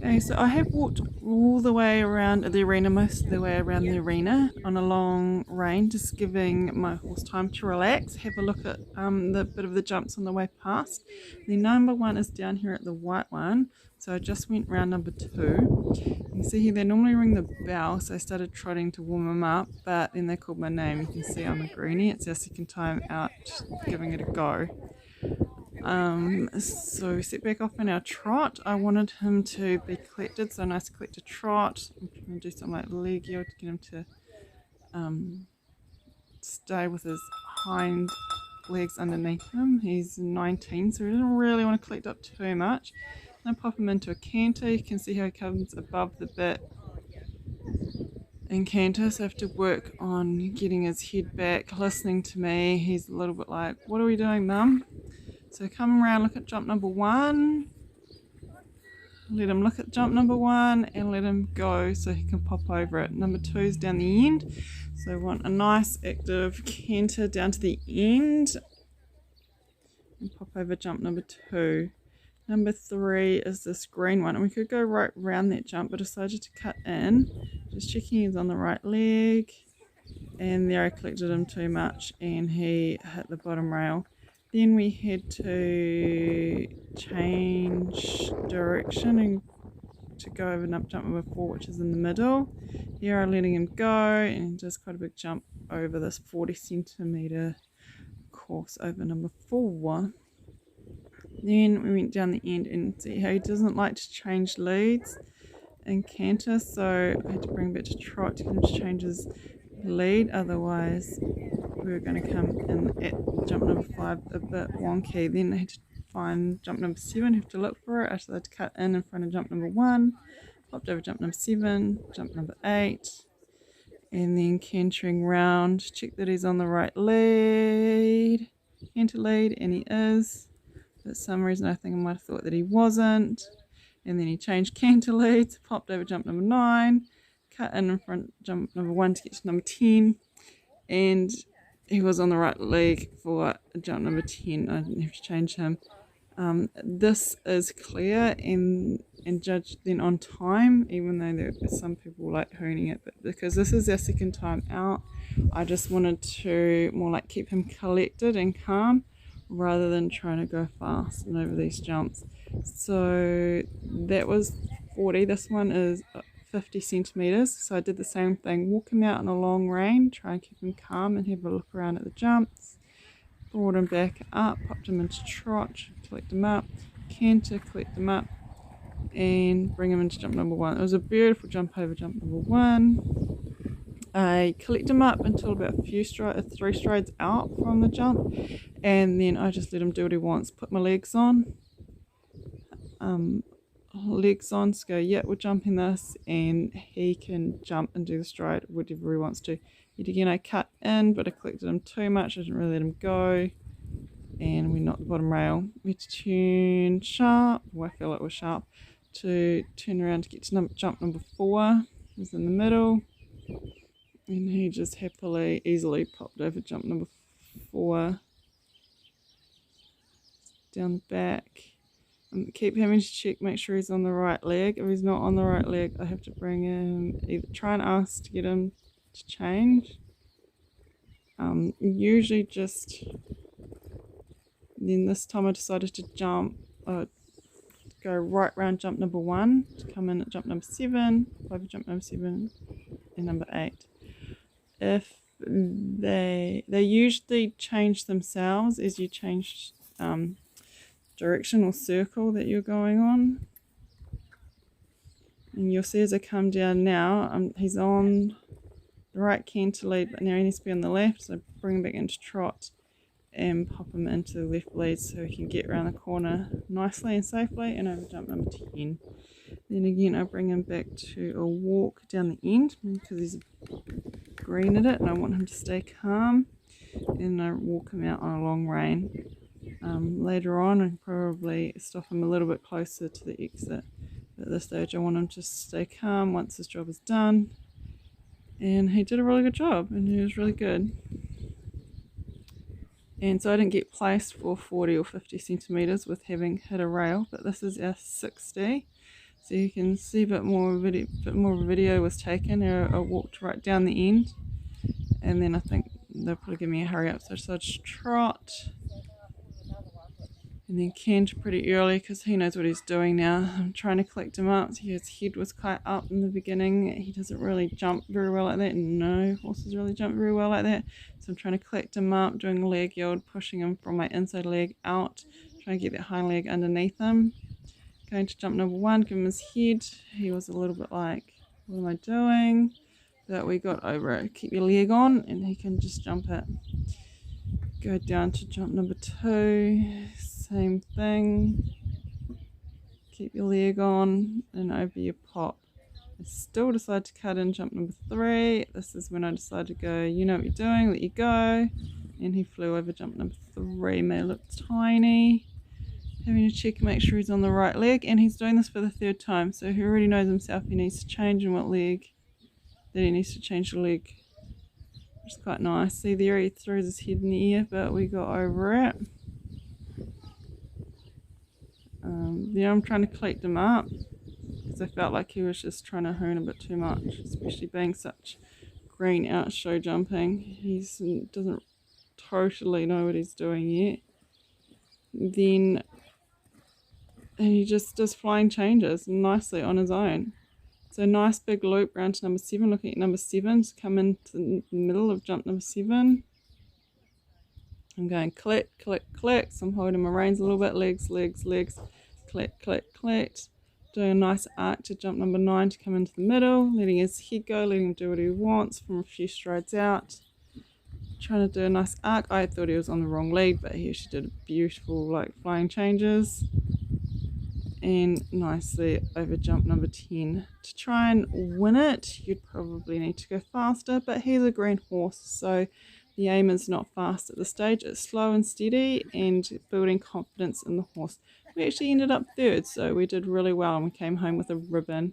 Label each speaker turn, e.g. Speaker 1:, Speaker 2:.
Speaker 1: Okay, so I have walked all the way around the arena, most of the way around the arena on a long rein, just giving my horse time to relax, have a look at the bit of the jumps on the way past. The number one is down here at the white one, so I just went round number two. You can see here they normally ring the bell, so I started trotting to warm them up, but then they called my name. You can see I'm a greenie. It's our second time out giving it a go. So set back off in our trot. I wanted him to be collected, so a nice collected trot. I'm going to do something like leg yield to get him to stay with his hind legs underneath him. He's 19, so he doesn't really want to collect up too much. And I pop him into a canter. You can see how he comes above the bit and canter, so I have to work on getting his head back, listening to me. He's a little bit like, what are we doing, Mum? So come around, look at jump number one, let him look at jump number one and let him go so he can pop over it. Number two is down the end, so I want a nice active canter down to the end and pop over jump number two. Number three is this green one, and we could go right round that jump, but decided to cut in, just checking he's on the right leg, and there I collected him too much and he hit the bottom rail. Then we had to change direction and to go over jump number four, which is in the middle. Here I'm letting him go and just quite a big jump over this 40cm course over number four. Then we went down the end and see how he doesn't like to change leads and canter, so I had to bring him back to trot to get him to change his lead, otherwise we were going to come in at jump number five a bit wonky. Then I had to find jump number seven, have to look for it. I had to cut in front of jump number one, popped over jump number seven, jump number eight, and then cantering round, check that he's on the right lead, canter lead, and he is. For some reason I think I might have thought that he wasn't, and then he changed canter leads, popped over jump number nine, cut in front jump number one to get to number 10, and he was on the right leg for jump number 10. I didn't have to change him. This is clear and judged then on time, even though there are some people like hooning it, but because this is our second time out, I just wanted to more like keep him collected and calm rather than trying to go fast and over these jumps. So that was 40. This one is 50 centimeters, so I did the same thing, walk him out in a long rein, try and keep him calm and have a look around at the jumps, brought him back up, popped him into trot, collect him up, canter, collect him up and bring him into jump number one. It was a beautiful jump over jump number one. I collect him up until about three strides out from the jump, and then I just let him do what he wants, put my legs on, so go, yeah, we're jumping this, and he can jump and do the stride whatever he wants to. Yet again I cut in, but I collected him too much, I didn't really let him go, and we knocked the bottom rail. We had to turn sharp, well, I feel like we're sharp, to turn around to get to jump number four. He was in the middle, and he just happily, easily popped over jump number four, down the back. Keep having to check, make sure he's on the right leg. If he's not on the right leg, I have to bring him, either try and ask to get him to change. Usually just, then this time I decided to jump, go right round jump number one, to come in at jump number seven, over jump number seven, and number eight. If they usually change themselves as you change direction or circle that you're going on, and you'll see as I come down now, he's on the right canter lead, but now he needs to be on the left, so bring him back into trot and pop him into the left lead so he can get around the corner nicely and safely and over jump number 10. Then again I bring him back to a walk down the end because he's green at it and I want him to stay calm, and I walk him out on a long rein. Later on I probably stop him a little bit closer to the exit. At this stage I want him to stay calm once his job is done, and he did a really good job and he was really good. And so I didn't get placed for 40 or 50 centimeters with having hit a rail, but this is our 60, So you can see a bit more of a video was taken. I walked right down the end, and then I think they'll probably give me a hurry up, so I decided to trot. And then Kent pretty early because he knows what he's doing now. I'm trying to collect him up. So his head was quite up in the beginning. He doesn't really jump very well like that. No horses really jump very well like that. So I'm trying to collect him up, doing a leg yield, pushing him from my inside leg out, trying to get that hind leg underneath him. Going to jump number 1, give him his head. He was a little bit like, what am I doing? But we got over it. Keep your leg on and he can just jump it. Go down to jump number 2. Same thing. Keep your leg on and over your pop. I still decide to cut in jump number 3. This is when I decide to go, you know what you're doing, let you go. And he flew over jump number 3. May look tiny. Having to check and make sure he's on the right leg. And he's doing this for the 3rd time. So he already knows himself he needs to change and what leg. Then he needs to change the leg. Which is quite nice. See there, he throws his head in the air, but we got over it. Then I'm trying to collect him up because I felt like he was just trying to hoon a bit too much, especially being such green out show jumping. He doesn't totally know what he's doing yet. And he just does flying changes nicely on his own. So nice big loop round to number 7, looking at number 7 to come into the middle of jump number 7. I'm going collect, collect, collect. So I'm holding my reins a little bit, legs, legs, legs, collect, collect, collect. Doing a nice arc to jump number 9 to come into the middle, letting his head go, letting him do what he wants from a few strides out. Trying to do a nice arc. I thought he was on the wrong leg, but he actually did beautiful like flying changes. And nicely over jump number 10. To try and win it, you'd probably need to go faster, but he's a green horse, so the aim is not fast at this stage. It's slow and steady and building confidence in the horse. We actually ended up 3rd, so we did really well and we came home with a ribbon.